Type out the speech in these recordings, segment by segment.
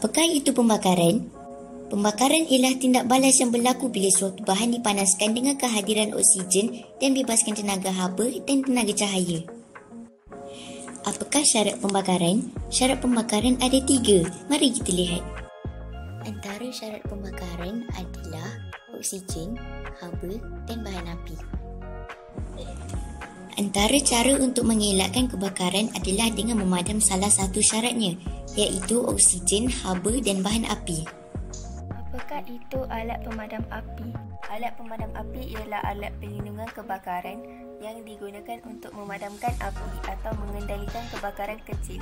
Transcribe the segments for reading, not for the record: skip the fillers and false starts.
Apakah itu pembakaran? Pembakaran ialah tindak balas yang berlaku bila suatu bahan dipanaskan dengan kehadiran oksigen dan bebaskan tenaga haba dan tenaga cahaya. Apakah syarat pembakaran? Syarat pembakaran ada 3. Mari kita lihat. Antara syarat pembakaran adalah oksigen, haba dan bahan api. Antara cara untuk mengelakkan kebakaran adalah dengan memadam salah satu syaratnya, iaitu oksigen, haba dan bahan api. Apakah itu alat pemadam api? Alat pemadam api ialah alat perlindungan kebakaran yang digunakan untuk memadamkan api atau mengendalikan kebakaran kecil.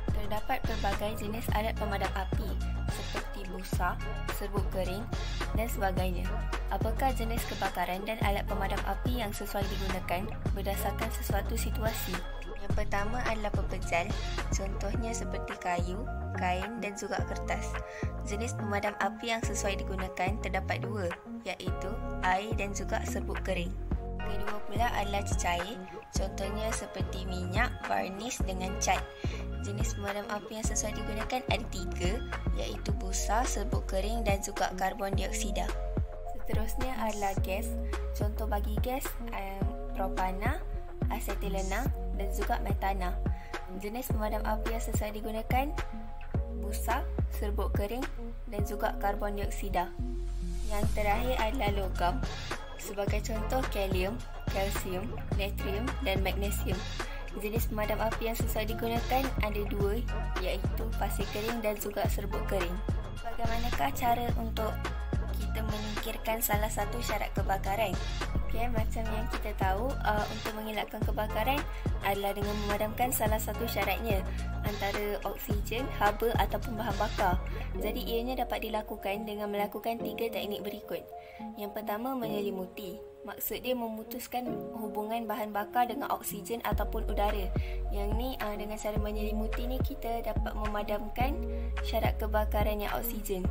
Terdapat pelbagai jenis alat pemadam api seperti busa, serbuk kering dan sebagainya. Apakah jenis kebakaran dan alat pemadam api yang sesuai digunakan berdasarkan sesuatu situasi? Yang pertama adalah pepejal, contohnya seperti kayu, kain dan juga kertas. Jenis pemadam api yang sesuai digunakan terdapat 2, iaitu air dan juga serbuk kering. Kedua pula adalah cecair, contohnya seperti minyak, varnis dengan cat. Jenis pemadam api yang sesuai digunakan ada 3, iaitu busa, serbuk kering dan juga karbon dioksida. Seterusnya adalah gas. Contoh bagi gas propana, asetilena dan juga metana. Jenis pemadam api yang sesuai digunakan busa, serbuk kering dan juga karbon dioksida. Yang terakhir adalah logam. Sebagai contoh kalium, kalsium, natrium dan magnesium. Jenis pemadam api yang sesuai digunakan ada 2, iaitu pasir kering dan juga serbuk kering. Bagaimanakah cara untuk kita menyingkirkan salah satu syarat kebakaran? Okey, macam yang kita tahu, untuk mengelakkan kebakaran adalah dengan memadamkan salah satu syaratnya, antara oksigen, haba ataupun bahan bakar. Jadi ianya dapat dilakukan dengan melakukan 3 teknik berikut. Yang pertama, menyelimuti. Maksud dia memutuskan hubungan bahan bakar dengan oksigen ataupun udara. Yang ni dengan cara menyelimuti ni kita dapat memadamkan syarat kebakaran yang oksigen.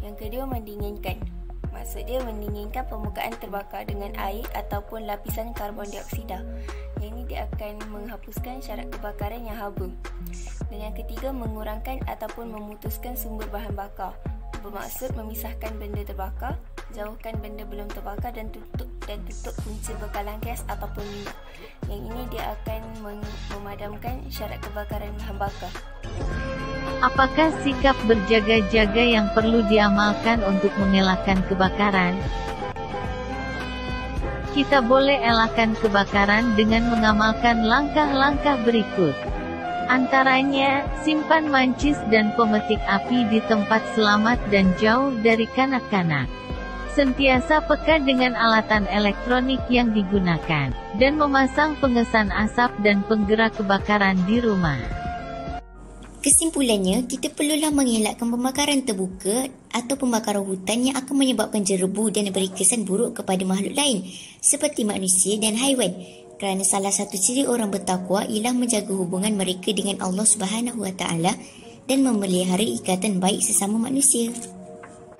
Yang kedua, mendinginkan. Maksud dia mendinginkan permukaan terbakar dengan air ataupun lapisan karbon dioksida. Yang ini dia akan menghapuskan syarat kebakaran yang haba. Dan yang ketiga, mengurangkan ataupun memutuskan sumber bahan bakar. Bermaksud memisahkan benda terbakar, jauhkan benda belum terbakar dan tutup punca bekalan gas ataupun minyak. Yang ini dia akan memadamkan syarat kebakaran bahan bakar. Apakah sikap berjaga-jaga yang perlu diamalkan untuk mengelakkan kebakaran? Kita boleh elakkan kebakaran dengan mengamalkan langkah-langkah berikut. Antaranya, simpan mancis dan pemetik api di tempat selamat dan jauh dari kanak-kanak. Sentiasa peka dengan alatan elektronik yang digunakan, dan memasang pengesan asap dan penggerak kebakaran di rumah. Kesimpulannya, kita perlulah mengelakkan pembakaran terbuka atau pembakaran hutan yang akan menyebabkan jerebu dan beri kesan buruk kepada makhluk lain seperti manusia dan haiwan. Kerana salah satu ciri orang bertakwa ialah menjaga hubungan mereka dengan Allah Subhanahu Wa Taala dan memelihara ikatan baik sesama manusia.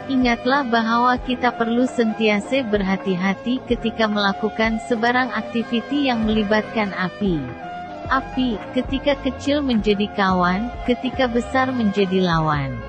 Ingatlah bahawa kita perlu sentiasa berhati-hati ketika melakukan sebarang aktiviti yang melibatkan api. Api, ketika kecil menjadi kawan, ketika besar menjadi lawan.